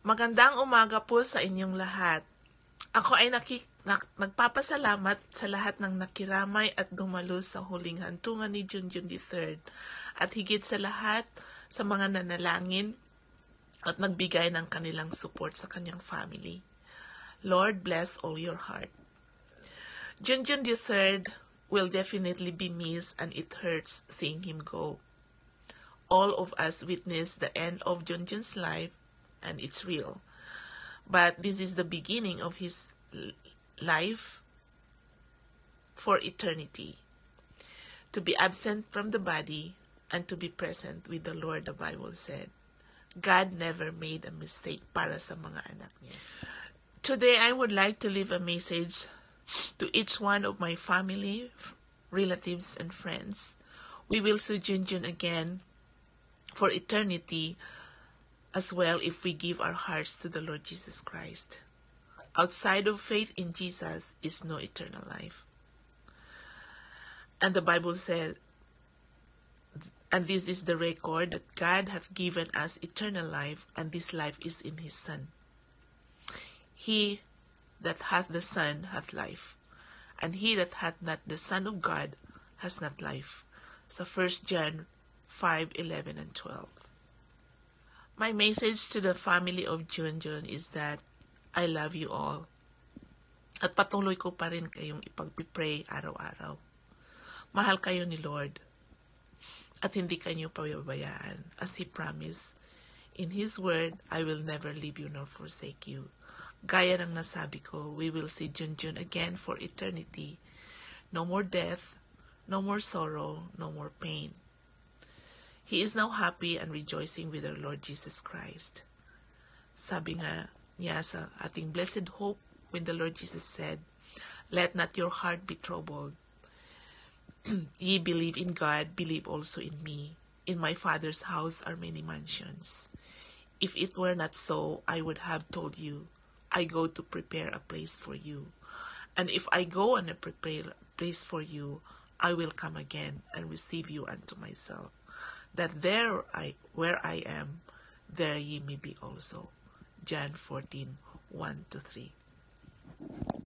Magandang umaga po sa inyong lahat. Ako ay nagpapasalamat sa lahat ng nakiramay at dumalo sa huling hantungan ni Junjun III at higit sa lahat sa mga nanalangin at nagbigay ng kanilang support sa kanyang family. Lord, bless all your heart. Junjun III will definitely be missed and it hurts seeing him go. All of us witnessed the end of Junjun's life and it's real. But this is the beginning of his life for eternity. To be absent from the body and to be present with the Lord, the Bible said. God never made a mistake para sa mga anak niya. Today, I would like to leave a message to each one of my family, relatives, and friends. We will see Junjun again for eternity as well if we give our hearts to the Lord Jesus Christ. Outside of faith in Jesus is no eternal life. And the Bible says, and this is the record that God hath given us eternal life, and this life is in his Son. He that hath the Son hath life, and he that hath not the Son of God has not life. So 1 John 5:11 and 12. My message to the family of Junjun is that I love you all. At patuloy ko pa rin kayong ipag-pray araw-araw. Mahal kayo ni Lord. At hindi kayo pababayaan. As He promised, in His word, I will never leave you nor forsake you. Gaya ng nasabi ko, we will see Junjun again for eternity. No more death, no more sorrow, no more pain. He is now happy and rejoicing with our Lord Jesus Christ. Sabi nga niya sa ating blessed hope when the Lord Jesus said, let not your heart be troubled. Ye believe in God, believe also in me. In my Father's house are many mansions. If it were not so, I would have told you, I go to prepare a place for you. And if I go and prepare a place for you, I will come again and receive you unto myself, that where I am, there ye may be also. John 14:1-3.